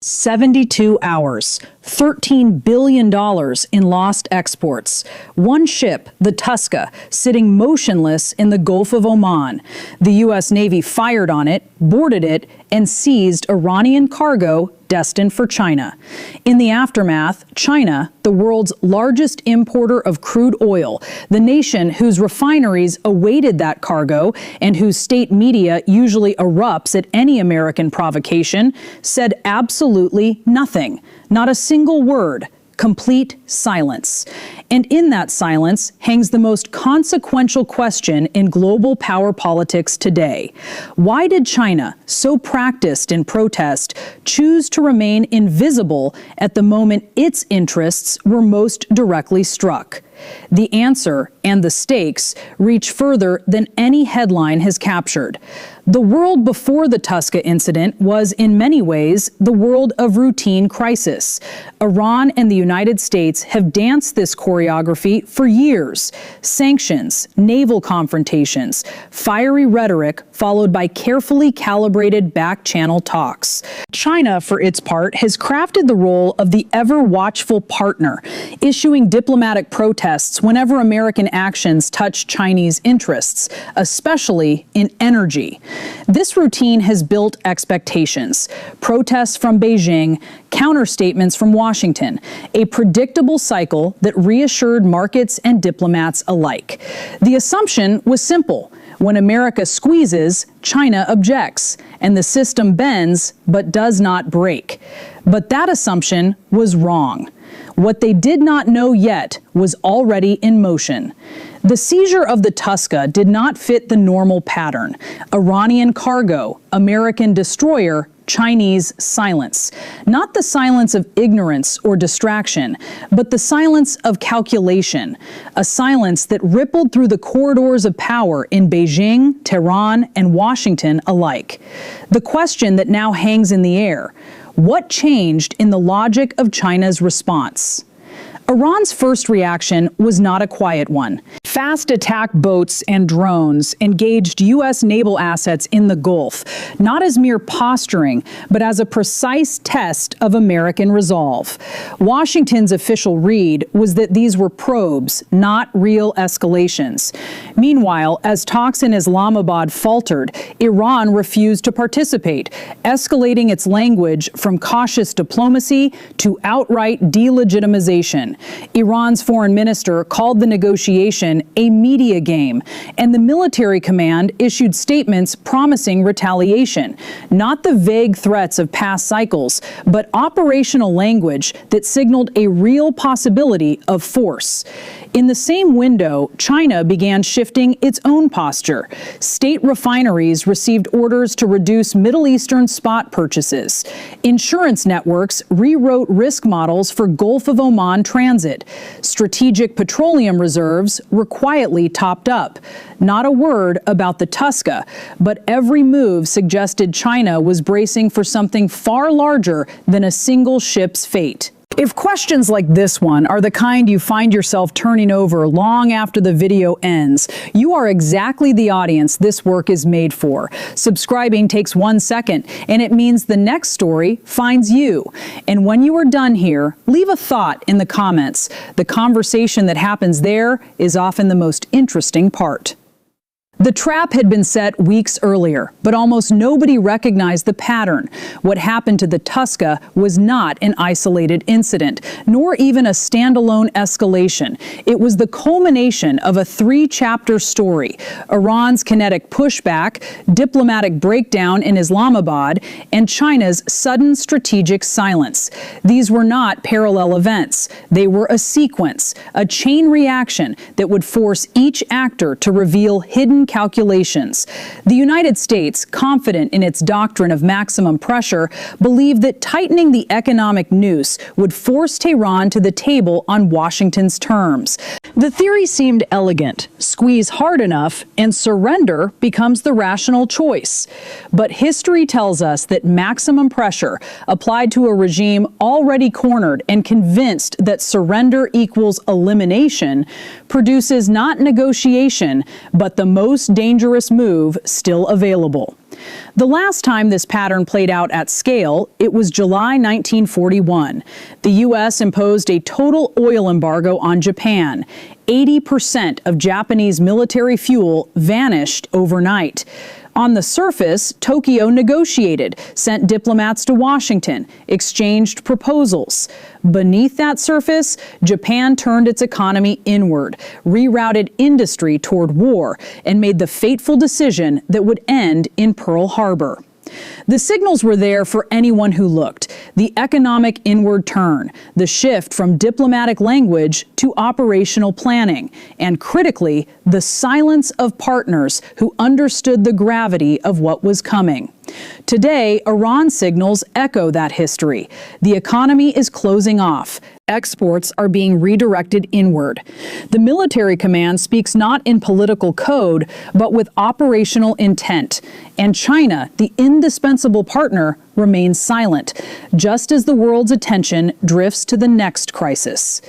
72 hours, $13 billion in lost exports. One ship, the Tusca, sitting motionless in the Gulf of Oman. The U.S. Navy fired on it, boarded it, and seized Iranian cargo destined for China. In the aftermath, China, the world's largest importer of crude oil, the nation whose refineries awaited that cargo and whose state media usually erupts at any American provocation, said absolutely nothing, not a single word. Complete silence. And in that silence hangs the most consequential question in global power politics today. Why did China, so practiced in protest, choose to remain invisible at the moment its interests were most directly struck? The answer and the stakes reach further than any headline has captured. The world before the Tusca incident was, in many ways, the world of routine crisis. Iran and the United States have danced this choreography for years. Sanctions, naval confrontations, fiery rhetoric, followed by carefully calibrated back-channel talks. China, for its part, has crafted the role of the ever-watchful partner, issuing diplomatic protests whenever American actions touch Chinese interests, especially in energy. This routine has built expectations. Protests from Beijing, counterstatements from Washington, a predictable cycle that reassured markets and diplomats alike. The assumption was simple. When America squeezes, China objects, and the system bends but does not break. But that assumption was wrong. What they did not know yet was already in motion. The seizure of the Tusca did not fit the normal pattern. Iranian cargo, American destroyer, Chinese silence. Not the silence of ignorance or distraction, but the silence of calculation. A silence that rippled through the corridors of power in Beijing, Tehran, and Washington alike. The question that now hangs in the air: what changed in the logic of China's response? Iran's first reaction was not a quiet one. Fast attack boats and drones engaged U.S. naval assets in the Gulf, not as mere posturing, but as a precise test of American resolve. Washington's official read was that these were probes, not real escalations. Meanwhile, as talks in Islamabad faltered, Iran refused to participate, escalating its language from cautious diplomacy to outright delegitimization. Iran's foreign minister called the negotiation a media game, and the military command issued statements promising retaliation, not the vague threats of past cycles, but operational language that signaled a real possibility of force. In the same window, China began shifting its own posture. State refineries received orders to reduce Middle Eastern spot purchases. Insurance networks rewrote risk models for Gulf of Oman transit. Strategic petroleum reserves were quietly topped up. Not a word about the Tusca, but every move suggested China was bracing for something far larger than a single ship's fate. If questions like this one are the kind you find yourself turning over long after the video ends, you are exactly the audience this work is made for. Subscribing takes 1 second, and it means the next story finds you. And when you are done here, leave a thought in the comments. The conversation that happens there is often the most interesting part. The trap had been set weeks earlier, but almost nobody recognized the pattern. What happened to the Tusca was not an isolated incident, nor even a standalone escalation. It was the culmination of a 3-chapter story: Iran's kinetic pushback, diplomatic breakdown in Islamabad, and China's sudden strategic silence. These were not parallel events. They were a sequence, a chain reaction that would force each actor to reveal hidden calculations. The United States, confident in its doctrine of maximum pressure, believed that tightening the economic noose would force Tehran to the table on Washington's terms. The theory seemed elegant: squeeze hard enough and surrender becomes the rational choice. But history tells us that maximum pressure applied to a regime already cornered and convinced that surrender equals elimination produces not negotiation, but the most most dangerous move still available. The last time this pattern played out at scale, it was July 1941. The U.S. imposed a total oil embargo on Japan. 80% of Japanese military fuel vanished overnight. On the surface, Tokyo negotiated, sent diplomats to Washington, exchanged proposals. Beneath that surface, Japan turned its economy inward, rerouted industry toward war, and made the fateful decision that would end in Pearl Harbor. The signals were there for anyone who looked. The economic inward turn, the shift from diplomatic language to operational planning, and critically, the silence of partners who understood the gravity of what was coming. Today, Iran signals echo that history. The economy is closing off. Exports are being redirected inward. The military command speaks not in political code, but with operational intent. And China, the indispensable partner, remains silent, just as the world's attention drifts to the next crisis.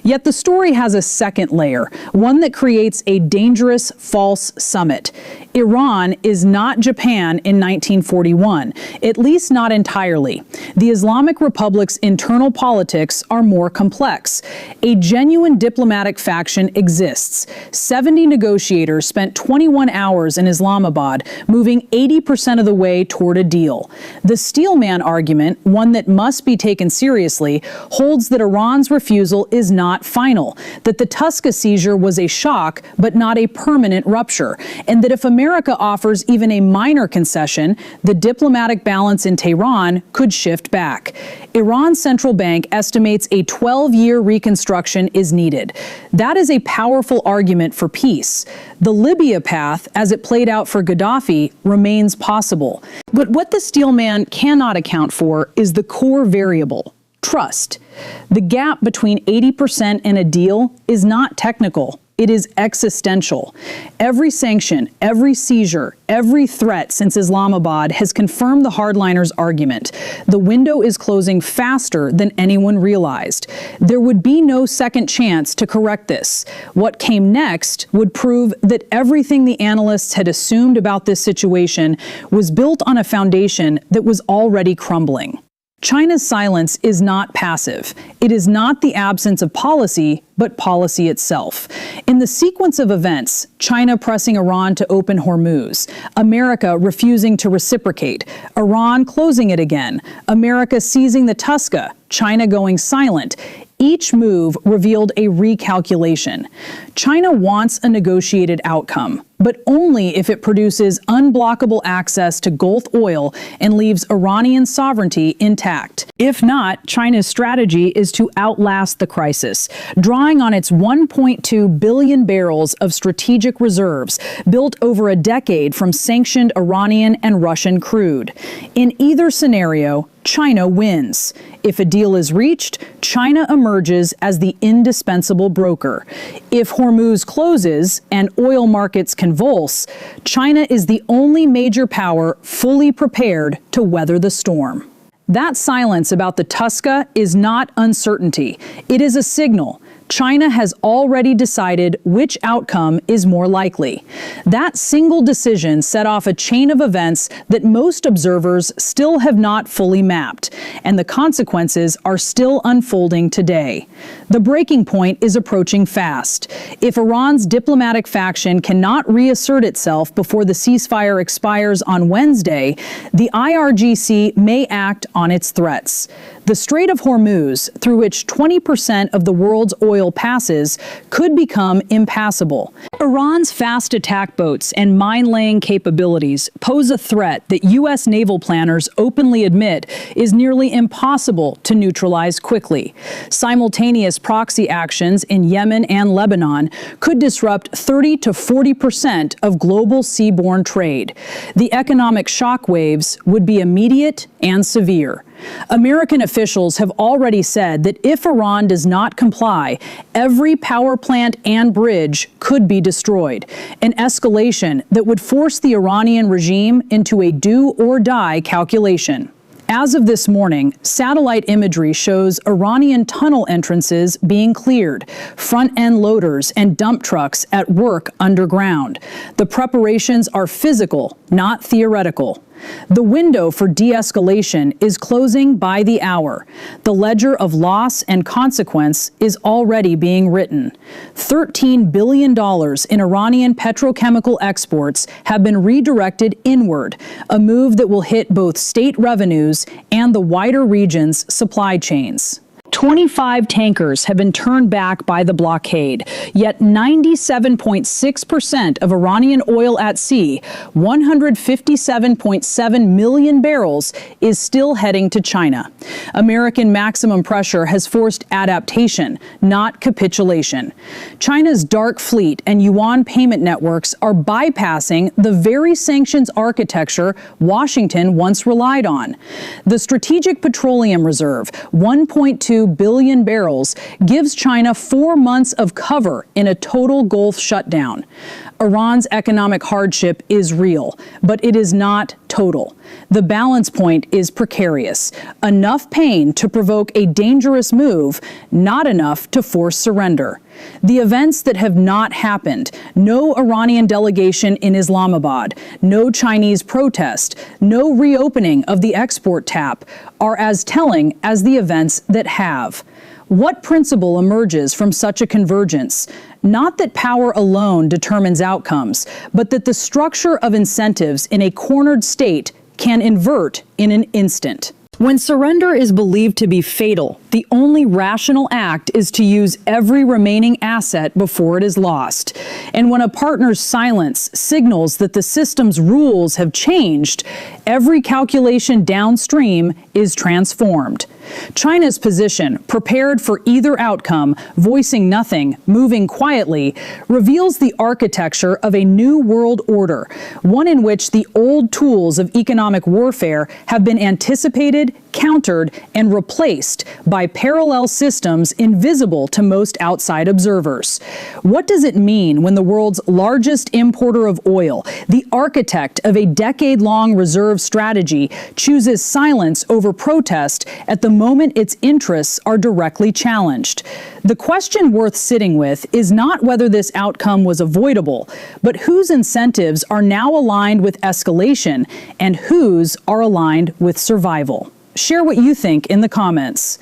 Yet the story has a second layer, one that creates a dangerous false summit. Iran is not Japan in 1941, at least not entirely. The Islamic Republic's internal politics are more complex. A genuine diplomatic faction exists. 70 negotiators spent 21 hours in Islamabad, moving 80% of the way toward a deal. The Steelman argument, one that must be taken seriously, holds that Iran's refusal is not final, that the Tusca seizure was a shock but not a permanent rupture, and that if America offers even a minor concession, the diplomatic balance in Tehran could shift back. Iran's central bank estimates a 12-year reconstruction is needed. That is a powerful argument for peace. The Libya path, as it played out for Gaddafi, remains possible. But what the Steelman cannot account for is the core variable: trust. The gap between 80% and a deal is not technical. It is existential. Every sanction, every seizure, every threat since Islamabad has confirmed the hardliners' argument. The window is closing faster than anyone realized. There would be no second chance to correct this. What came next would prove that everything the analysts had assumed about this situation was built on a foundation that was already crumbling. China's silence is not passive. It is not the absence of policy, but policy itself. In the sequence of events, China pressing Iran to open Hormuz, America refusing to reciprocate, Iran closing it again, America seizing the Tusca, China going silent, each move revealed a recalculation. China wants a negotiated outcome, but only if it produces unblockable access to Gulf oil and leaves Iranian sovereignty intact. If not, China's strategy is to outlast the crisis, drawing on its 1.2 billion barrels of strategic reserves built over a decade from sanctioned Iranian and Russian crude. In either scenario, China wins. If a deal is reached, China emerges as the indispensable broker. If Hormuz closes and oil markets convulse, China is the only major power fully prepared to weather the storm. That silence about the Tusca is not uncertainty. It is a signal. China has already decided which outcome is more likely. That single decision set off a chain of events that most observers still have not fully mapped, and the consequences are still unfolding today. The breaking point is approaching fast. If Iran's diplomatic faction cannot reassert itself before the ceasefire expires on Wednesday, the IRGC may act on its threats. The Strait of Hormuz, through which 20% of the world's oil passes, could become impassable. Iran's fast attack boats and mine-laying capabilities pose a threat that U.S. naval planners openly admit is nearly impossible to neutralize quickly. Simultaneous proxy actions in Yemen and Lebanon could disrupt 30 to 40% of global seaborne trade. The economic shockwaves would be immediate and severe. American officials have already said that if Iran does not comply, every power plant and bridge could be destroyed, an escalation that would force the Iranian regime into a do or die calculation. As of this morning, satellite imagery shows Iranian tunnel entrances being cleared, front-end loaders and dump trucks at work underground. The preparations are physical, not theoretical. The window for de-escalation is closing by the hour. The ledger of loss and consequence is already being written. $13 billion in Iranian petrochemical exports have been redirected inward, a move that will hit both state revenues and the wider region's supply chains. 25 tankers have been turned back by the blockade, yet 97.6% of Iranian oil at sea, 157.7 million barrels, is still heading to China. American maximum pressure has forced adaptation, not capitulation. China's dark fleet and yuan payment networks are bypassing the very sanctions architecture Washington once relied on. The Strategic Petroleum Reserve, 1.2 billion barrels, gives China 4 months of cover in a total Gulf shutdown. Iran's economic hardship is real, but it is not total. The balance point is precarious. Enough pain to provoke a dangerous move, not enough to force surrender. The events that have not happened, no Iranian delegation in Islamabad, no Chinese protest, no reopening of the export tap, are as telling as the events that have. What principle emerges from such a convergence? Not that power alone determines outcomes, but that the structure of incentives in a cornered state can invert in an instant. When surrender is believed to be fatal, the only rational act is to use every remaining asset before it is lost. And when a partner's silence signals that the system's rules have changed, every calculation downstream is transformed. China's position, prepared for either outcome, voicing nothing, moving quietly, reveals the architecture of a new world order, one in which the old tools of economic warfare have been anticipated, countered, and replaced by parallel systems invisible to most outside observers. What does it mean when the world's largest importer of oil, the architect of a decade-long reserve strategy, chooses silence over protest at the moment its interests are directly challenged? The question worth sitting with is not whether this outcome was avoidable, but whose incentives are now aligned with escalation and whose are aligned with survival. Share what you think in the comments.